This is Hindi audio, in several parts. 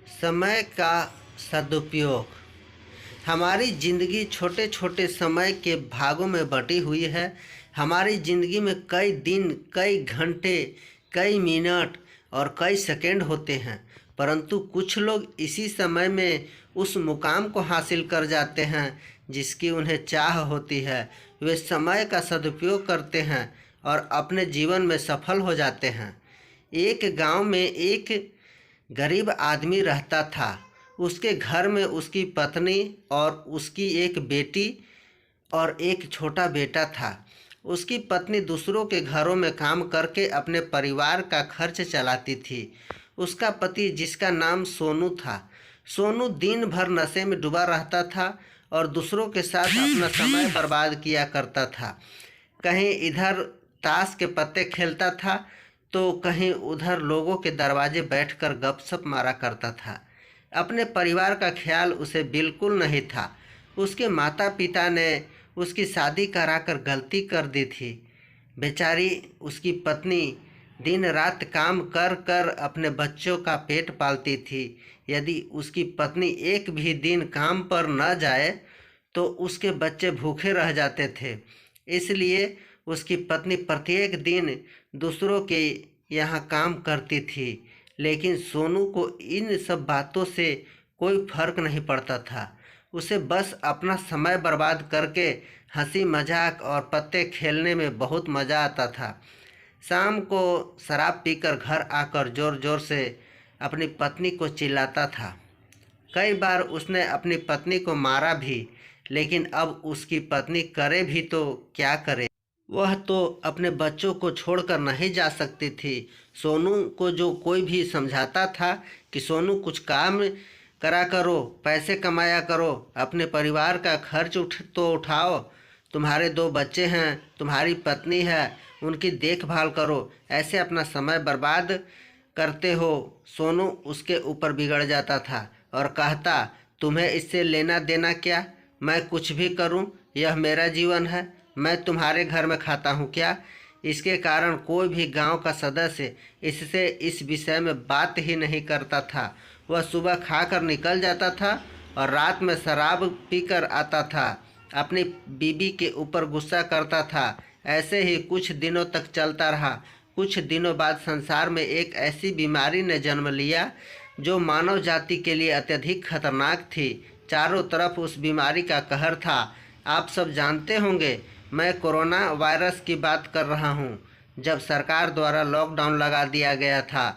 समय का सदुपयोग। हमारी ज़िंदगी छोटे छोटे समय के भागों में बटी हुई है। हमारी ज़िंदगी में कई दिन, कई घंटे, कई मिनट और कई सेकंड होते हैं, परंतु कुछ लोग इसी समय में उस मुकाम को हासिल कर जाते हैं जिसकी उन्हें चाह होती है। वे समय का सदुपयोग करते हैं और अपने जीवन में सफल हो जाते हैं। एक गांव में एक गरीब आदमी रहता था। उसके घर में उसकी पत्नी और उसकी एक बेटी और एक छोटा बेटा था। उसकी पत्नी दूसरों के घरों में काम करके अपने परिवार का खर्च चलाती थी। उसका पति, जिसका नाम सोनू था, सोनू दिन भर नशे में डूबा रहता था और दूसरों के साथ अपना समय बर्बाद किया करता था। कहीं इधर ताश के पत्ते खेलता था तो कहीं उधर लोगों के दरवाजे बैठकर गपशप मारा करता था। अपने परिवार का ख्याल उसे बिल्कुल नहीं था। उसके माता पिता ने उसकी शादी कराकर गलती कर दी थी। बेचारी उसकी पत्नी दिन रात काम कर कर अपने बच्चों का पेट पालती थी। यदि उसकी पत्नी एक भी दिन काम पर न जाए तो उसके बच्चे भूखे रह जाते थे। इसलिए उसकी पत्नी प्रत्येक दिन दूसरों के यहाँ काम करती थी, लेकिन सोनू को इन सब बातों से कोई फर्क नहीं पड़ता था। उसे बस अपना समय बर्बाद करके हंसी मजाक और पत्ते खेलने में बहुत मज़ा आता था। शाम को शराब पीकर घर आकर ज़ोर ज़ोर से अपनी पत्नी को चिल्लाता था। कई बार उसने अपनी पत्नी को मारा भी, लेकिन अब उसकी पत्नी करे भी तो क्या करे। वह तो अपने बच्चों को छोड़कर नहीं जा सकती थी। सोनू को जो कोई भी समझाता था कि सोनू कुछ काम करा करो, पैसे कमाया करो, अपने परिवार का खर्च उठाओ, तुम्हारे 2 बच्चे हैं, तुम्हारी पत्नी है, उनकी देखभाल करो, ऐसे अपना समय बर्बाद करते हो। सोनू उसके ऊपर बिगड़ जाता था और कहता, तुम्हें इससे लेना देना क्या? मैं कुछ भी करूं, यह मेरा जीवन है। मैं तुम्हारे घर में खाता हूँ क्या? इसके कारण कोई भी गांव का सदस्य इससे इस विषय में बात ही नहीं करता था। वह सुबह खाकर निकल जाता था और रात में शराब पीकर आता था। अपनी बीबी के ऊपर गुस्सा करता था। ऐसे ही कुछ दिनों तक चलता रहा। कुछ दिनों बाद संसार में एक ऐसी बीमारी ने जन्म लिया जो मानव जाति के लिए अत्यधिक खतरनाक थी। चारों तरफ उस बीमारी का कहर था। आप सब जानते होंगे, मैं कोरोना वायरस की बात कर रहा हूँ। जब सरकार द्वारा लॉकडाउन लगा दिया गया था,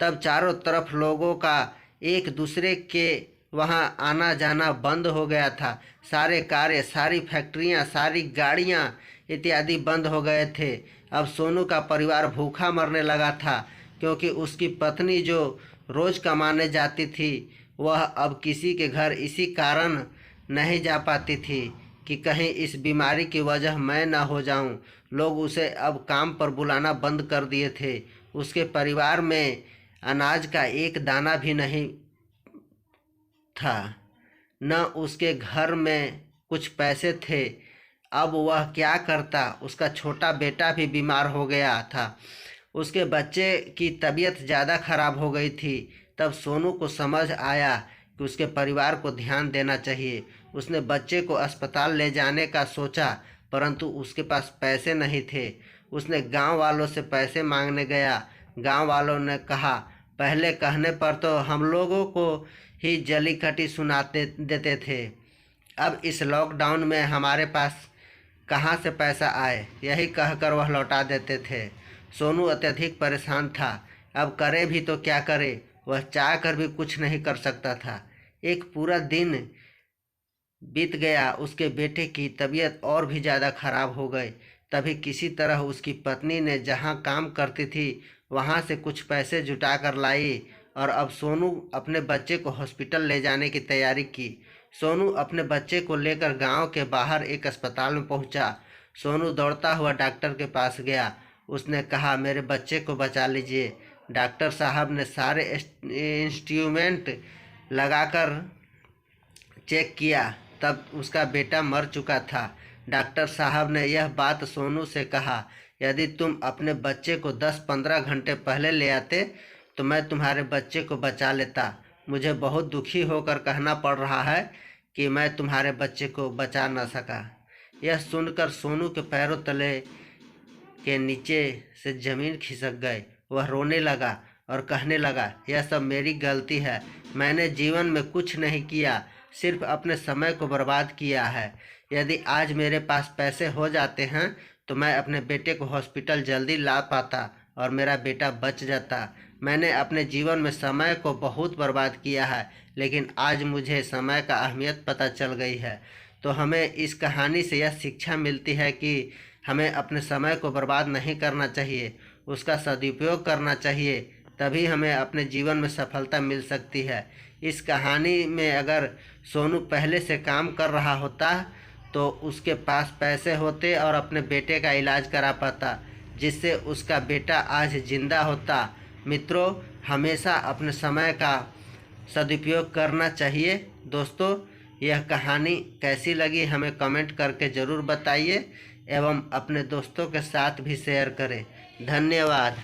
तब चारों तरफ लोगों का एक दूसरे के वहाँ आना जाना बंद हो गया था। सारे कार्य, सारी फैक्ट्रियाँ, सारी गाड़ियाँ इत्यादि बंद हो गए थे। अब सोनू का परिवार भूखा मरने लगा था, क्योंकि उसकी पत्नी जो रोज़ कमाने जाती थी, वह अब किसी के घर इसी कारण नहीं जा पाती थी कि कहीं इस बीमारी की वजह मैं ना हो जाऊं। लोग उसे अब काम पर बुलाना बंद कर दिए थे। उसके परिवार में अनाज का एक दाना भी नहीं था, न उसके घर में कुछ पैसे थे। अब वह क्या करता? उसका छोटा बेटा भी बीमार हो गया था। उसके बच्चे की तबीयत ज़्यादा खराब हो गई थी। तब सोनू को समझ आया कि उसके परिवार को ध्यान देना चाहिए। उसने बच्चे को अस्पताल ले जाने का सोचा, परंतु उसके पास पैसे नहीं थे। उसने गांव वालों से पैसे मांगने गया। गांव वालों ने कहा, पहले कहने पर तो हम लोगों को ही जली कटी सुनाते देते थे, अब इस लॉकडाउन में हमारे पास कहाँ से पैसा आए, यही कहकर वह लौटा देते थे। सोनू अत्यधिक परेशान था। अब करे भी तो क्या करे? वह चाह कर भी कुछ नहीं कर सकता था। एक पूरा दिन बीत गया। उसके बेटे की तबीयत और भी ज़्यादा खराब हो गई। तभी किसी तरह उसकी पत्नी ने जहाँ काम करती थी वहाँ से कुछ पैसे जुटा कर लाई और अब सोनू अपने बच्चे को हॉस्पिटल ले जाने की तैयारी की। सोनू अपने बच्चे को लेकर गांव के बाहर एक अस्पताल में पहुंचा। सोनू दौड़ता हुआ डॉक्टर के पास गया। उसने कहा, मेरे बच्चे को बचा लीजिए। डॉक्टर साहब ने सारे इंस्ट्रूमेंट लगाकर चेक किया, तब उसका बेटा मर चुका था। डॉक्टर साहब ने यह बात सोनू से कहा, यदि तुम अपने बच्चे को 10-15 घंटे पहले ले आते तो मैं तुम्हारे बच्चे को बचा लेता। मुझे बहुत दुखी होकर कहना पड़ रहा है कि मैं तुम्हारे बच्चे को बचा न सका। यह सुनकर सोनू के पैरों तले के नीचे से ज़मीन खिसक गई। वह रोने लगा और कहने लगा, यह सब मेरी गलती है। मैंने जीवन में कुछ नहीं किया, सिर्फ अपने समय को बर्बाद किया है। यदि आज मेरे पास पैसे हो जाते हैं तो मैं अपने बेटे को हॉस्पिटल जल्दी ला पाता और मेरा बेटा बच जाता। मैंने अपने जीवन में समय को बहुत बर्बाद किया है, लेकिन आज मुझे समय का अहमियत पता चल गई है। तो हमें इस कहानी से यह शिक्षा मिलती है कि हमें अपने समय को बर्बाद नहीं करना चाहिए, उसका सदुपयोग करना चाहिए, तभी हमें अपने जीवन में सफलता मिल सकती है। इस कहानी में अगर सोनू पहले से काम कर रहा होता तो उसके पास पैसे होते और अपने बेटे का इलाज करा पाता, जिससे उसका बेटा आज जिंदा होता। मित्रों, हमेशा अपने समय का सदुपयोग करना चाहिए। दोस्तों, यह कहानी कैसी लगी हमें कमेंट करके ज़रूर बताइए एवं अपने दोस्तों के साथ भी शेयर करें। धन्यवाद।